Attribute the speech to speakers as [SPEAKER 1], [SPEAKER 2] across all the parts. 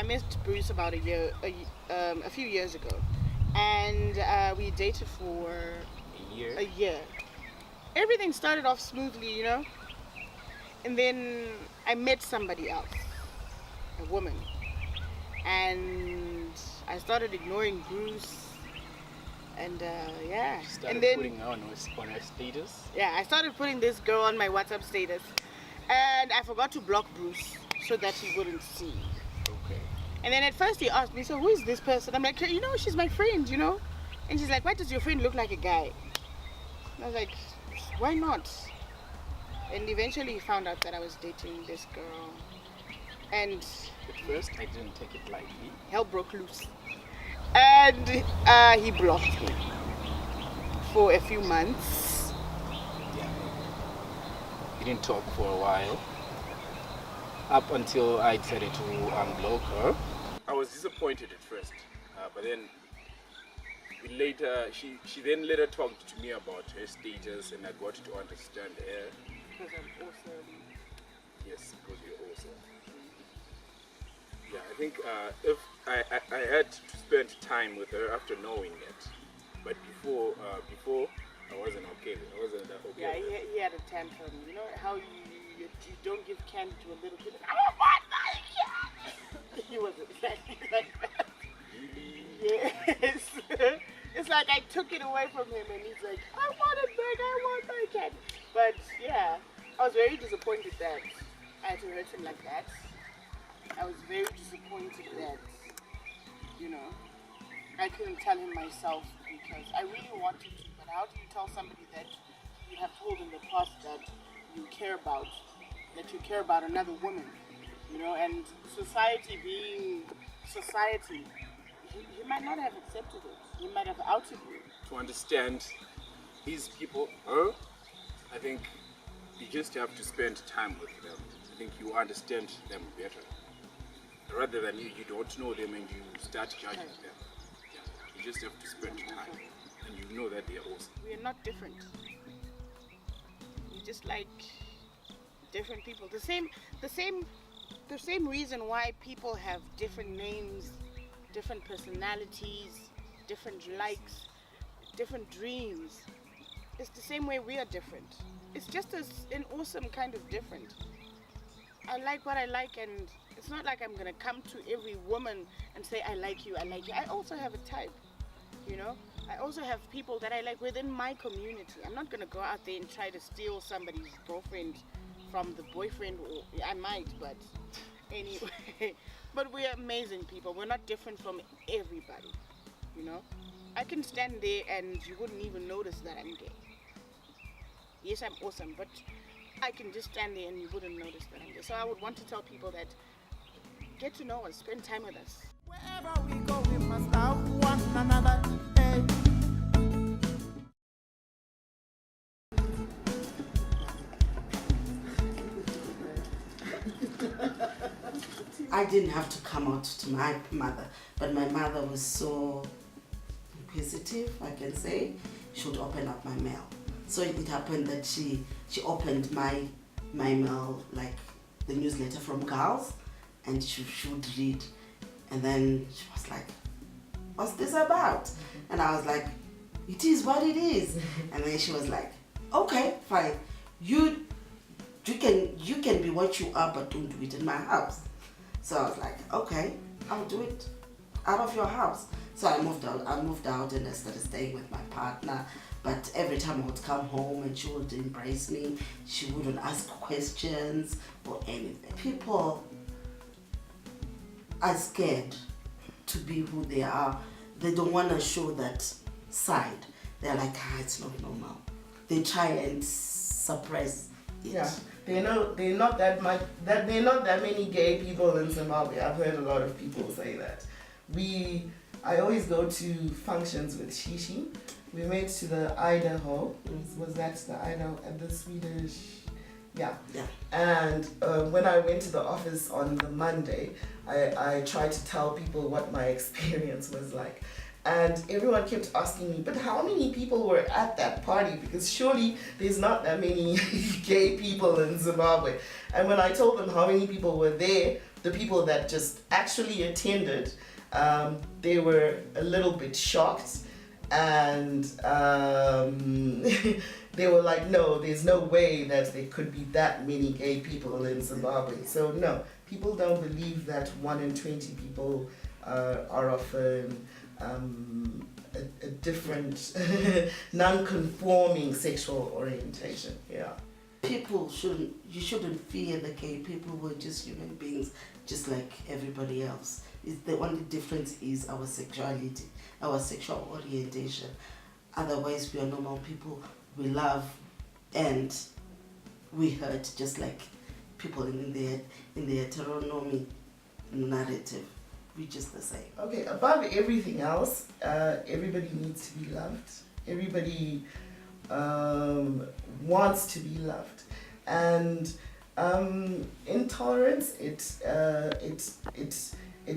[SPEAKER 1] met Bruce about a few years ago, and we dated for
[SPEAKER 2] year.
[SPEAKER 1] a year. Everything started off smoothly, and then I met somebody else, a woman, and I started ignoring Bruce, and yeah.
[SPEAKER 2] Started
[SPEAKER 1] and then
[SPEAKER 2] putting on her status.
[SPEAKER 1] yeah, I started putting this girl on my WhatsApp status, and I forgot to block Bruce so that he wouldn't see.
[SPEAKER 2] Okay.
[SPEAKER 1] And then at first he asked me, so who is this person? I'm like, she's my friend, And she's like, why does your friend look like a guy? And I was like, why not? And eventually he found out that I was dating this girl. And
[SPEAKER 2] At first, I didn't take it lightly.
[SPEAKER 1] hell broke loose. And he blocked me for a few months.
[SPEAKER 2] Yeah. We didn't talk for a while. Up until I decided to unblock her. I was disappointed at first, but then later, she then later talked to me about her status, and I got to understand her.
[SPEAKER 1] Because I'm awesome.
[SPEAKER 2] Yes, because you're awesome. Yeah, I think if I had to spend time with her after knowing that, but before I wasn't okay. I wasn't that okay.
[SPEAKER 1] Yeah, he had a tantrum. You know how you don't give candy to a little kid? I don't want my candy! He was exactly like that.
[SPEAKER 2] Really?
[SPEAKER 1] Yes. It's like I took it away from him and he's like, I want it back, I want my candy. But yeah, I was very disappointed that I had to hurt him like that. I was very disappointed that, I couldn't tell him myself because I really wanted to. But how do you tell somebody that you have told in the past that you care about another woman? And society being society, he might not have accepted it. He might have outed you.
[SPEAKER 2] To understand these people, I think you just have to spend time with them. I think you understand them better. Rather than you don't know them and you start judging them. Yeah. You just have to spend time and you know that they are awesome.
[SPEAKER 1] We are not different. We're just like different people. The same reason why people have different names, different personalities, different likes, different dreams. It's the same way we are different. It's just an awesome kind of different. I like what I like, and it's not like I'm going to come to every woman and say, I like you, I like you. I also have a type, I also have people that I like within my community. I'm not going to go out there and try to steal somebody's girlfriend from the boyfriend, or I might, but anyway. But we're amazing people. We're not different from everybody, I can stand there and you wouldn't even notice that I'm gay. Yes, I'm awesome, but I can just stand there and you wouldn't notice that I'm gay. So I would want to tell people that get to know us, spend time with us.
[SPEAKER 3] Wherever we go, we must love one another. Hey.
[SPEAKER 4] I didn't have to come out to my mother, but my mother was so inquisitive, I can say. She would open up my mail. So it happened that she opened my mail, like the newsletter from girls, and she would read. And then she was like, what's this about? And I was like, it is what it is. And then she was like, okay, fine. You can be what you are, but don't do it in my house. So I was like, okay, I'll do it out of your house. So I moved out and I started staying with my partner. But every time I would come home and she would embrace me, she wouldn't ask questions or anything. People are scared to be who they are. They don't want to show that side. They're like, it's not normal. They try and suppress it.
[SPEAKER 5] Yeah, they're not that many gay people in Zimbabwe. I've heard a lot of people say that. I always go to functions with Shishi. We went to the Idaho. Was that the Idaho and the Swedish? Yeah. And when I went to the office on the Monday, I tried to tell people what my experience was like. And everyone kept asking me, but how many people were at that party? Because surely there's not that many gay people in Zimbabwe. And when I told them how many people were there, the people that just actually attended, they were a little bit shocked, and they were like, no, there's no way that there could be that many gay people in Zimbabwe. So no, people don't believe that 1 in 20 people are of a different, non-conforming sexual orientation. Yeah.
[SPEAKER 4] You shouldn't fear the gay people. We're just human beings, just like everybody else. The only difference is our sexuality, our sexual orientation. Otherwise, we are normal people. We love and we hurt just like people in the heteronormy narrative. We're just the same.
[SPEAKER 5] Okay, above everything else, everybody needs to be loved. Everybody wants to be loved, and intolerance it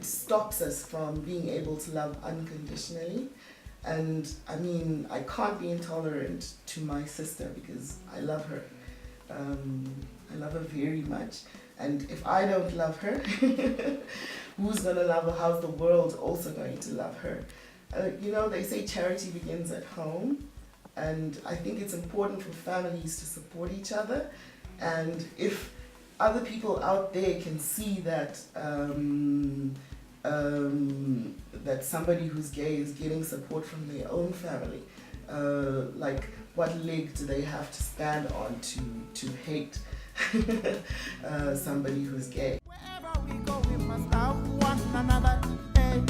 [SPEAKER 5] stops us from being able to love unconditionally. And I mean, I can't be intolerant to my sister because I love her. I love her very much. And if I don't love her, who's going to love her? How's the world also going to love her? You know, they say charity begins at home. And I think it's important for families to support each other. And if other people out there can see that that somebody who's gay is getting support from their own family, like what leg do they have to stand on to hate somebody who's gay?
[SPEAKER 3] Wherever we go, we must love one another. Hey.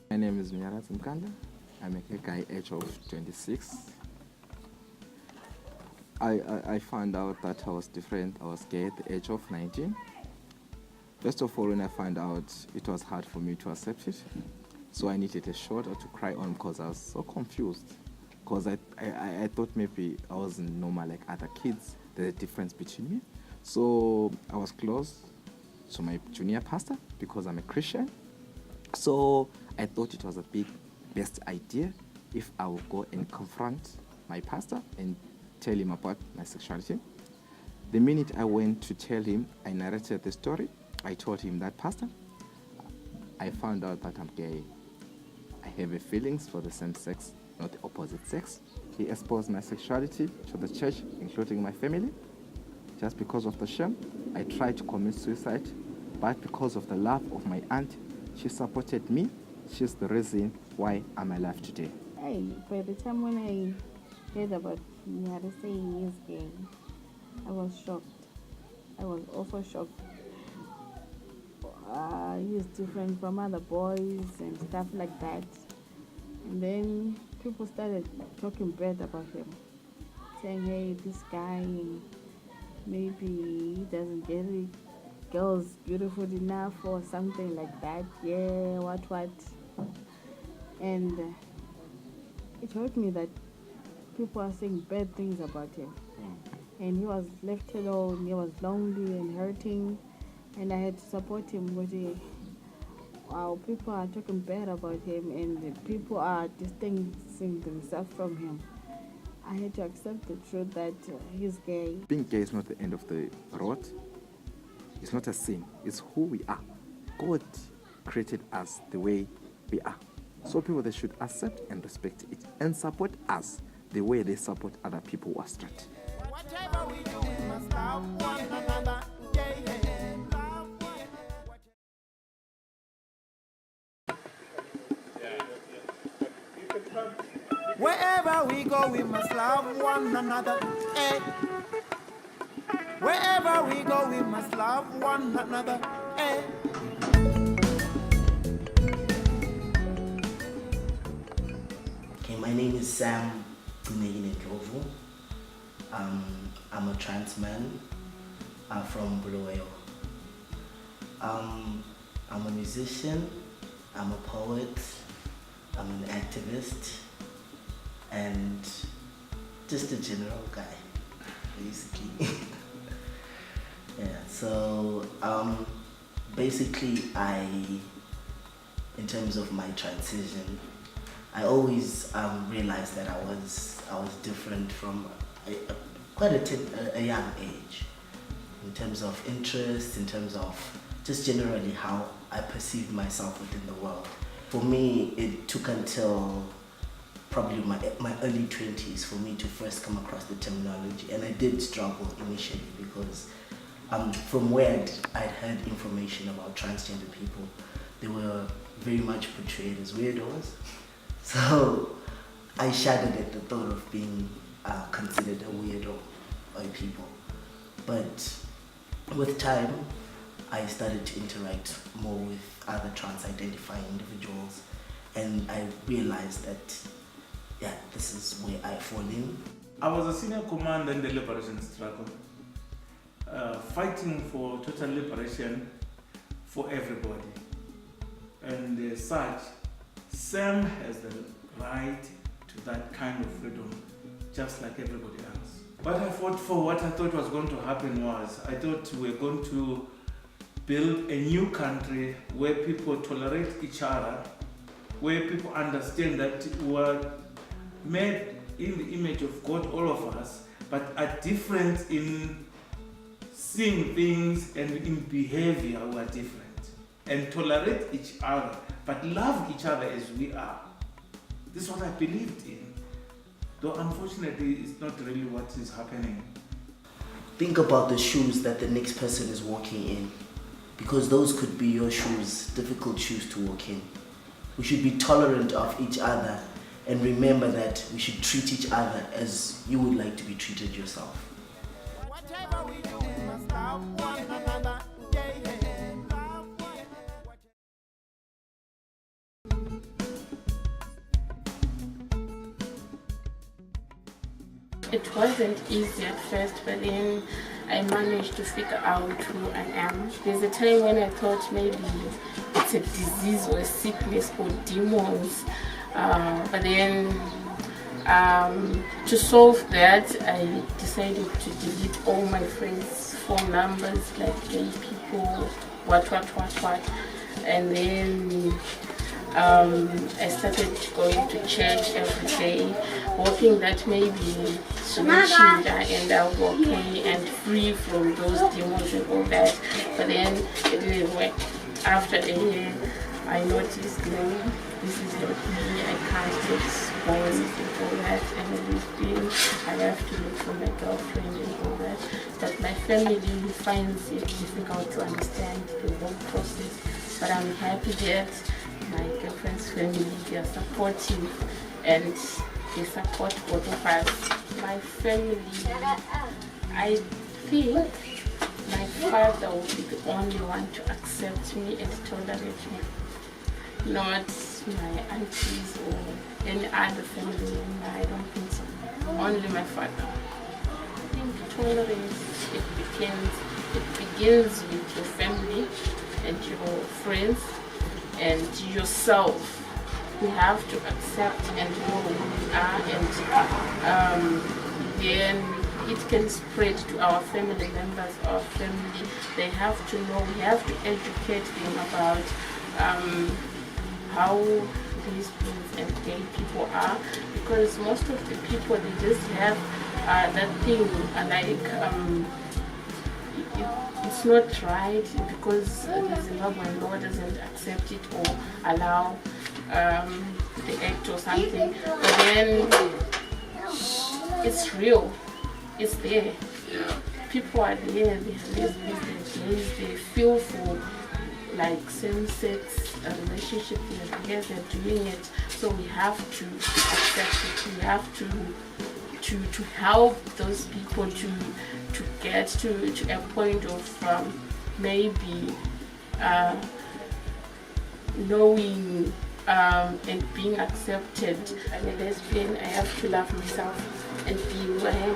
[SPEAKER 6] My name is Mnyarat Mkanda. I'm a gay guy, age of 26. I found out that I was different. I was gay at the age of 19. First of all, when I found out, it was hard for me to accept it. So I needed a shoulder to cry on because I was so confused. Because I thought maybe I wasn't normal like other kids. There's a difference between me. So I was close to my junior pastor because I'm a Christian. So I thought it was a best idea if I would go and confront my pastor and tell him about my sexuality. The minute I went to tell him, I narrated the story. I told him that, Pastor, I found out that I'm gay. I have a feelings for the same sex, not the opposite sex. He exposed my sexuality to the church, including my family. Just because of the shame, I tried to commit suicide, but because of the love of my aunt, she supported me. She's the reason why I'm alive today.
[SPEAKER 7] Hey, by the time when I heard about he had to say he is gay, I was shocked. I was also shocked. He's different from other boys and stuff like that. And then people started talking bad about him, saying, hey, this guy, maybe he doesn't get it. Girls beautiful enough or something like that. Yeah, what. And it hurt me that people are saying bad things about him. And he was left alone, he was lonely and hurting, and I had to support him with it. Wow, people are talking bad about him and people are distancing themselves from him. I had to accept the truth that he's gay.
[SPEAKER 6] Being gay is not the end of the road. It's not a sin. It's who we are. God created us the way we are. So people, they should accept and respect it and support us the way they support other people who are straight.
[SPEAKER 3] Whatever we do, we must love one another. Yeah, yeah. Love one. Wherever we go, we must love one another. Hey. Wherever we go, we must love one another. Hey.
[SPEAKER 4] Okay, my name is Sam Ndlovu. I'm a trans man from Bulawayo. I'm a musician, I'm a poet, I'm an activist, and just a general guy, basically. Yeah, so basically in terms of my transition, I always realized that I was different from quite a young age, in terms of interest, in terms of just generally how I perceived myself within the world. For me, it took until probably my early 20s for me to first come across the terminology, and I did struggle initially because from where I'd heard information about transgender people, they were very much portrayed as weirdos. So I shuddered at the thought of being considered a weirdo by people. But with time, I started to interact more with other trans-identifying individuals, and I realized that, yeah, this is where I fall in.
[SPEAKER 8] I was a senior commander in the liberation struggle, fighting for total liberation for everybody. And as such, Sam has the right to that kind of freedom, just like everybody else. What I fought for, what I thought was going to happen was, I thought we were going to build a new country where people tolerate each other, where people understand that we are made in the image of God, all of us, but are different in seeing things and in behavior. We are different. And tolerate each other, but love each other as we are. This is what I believed in. Though unfortunately, it's not really what is happening.
[SPEAKER 4] Think about the shoes that the next person is walking in, because those could be your shoes, difficult shoes to walk in. We should be tolerant of each other and remember that we should treat each other as you would like to be treated yourself.
[SPEAKER 3] Whatever we do, we must love one another. Yeah, yeah. Love one
[SPEAKER 9] It wasn't easy at first, but then I managed to figure out who I am. There's a time when I thought maybe it's a disease or a sickness or demons, but then to solve that, I decided to delete all my friends' phone numbers, like gay people, what, and then I started going to church every day, hoping that maybe solutions I end up okay and free from those demons and all that. But then it didn't work. After a year, I noticed, no, this is not me. I can't get boys and all that, and everything. I have to look for my girlfriend and all that. But my family finds it difficult to understand the whole process. But I'm happy that my girlfriend's family, they are supportive and they support both of us. My family, I think my father will be the only one to accept me and tolerate me, not my aunties or any other family member. I don't think so. Only my father. I think tolerance, it begins with your family and your friends and yourself. We have to accept and know who we are, and then it can spread to our family members, our family. They have to know, we have to educate them about how lesbians and gay people are, because most of the people, they just have that thing, like it's not right because the Zimbabwean law doesn't accept it or allow the act or something. But then it's real, it's there. People are there, they are lesbians, they feel for like same-sex relationship, they're doing it. So we have to accept it. We have to help those people to get to a point of maybe knowing and being accepted. I'm a lesbian, I have to love myself and be who I am.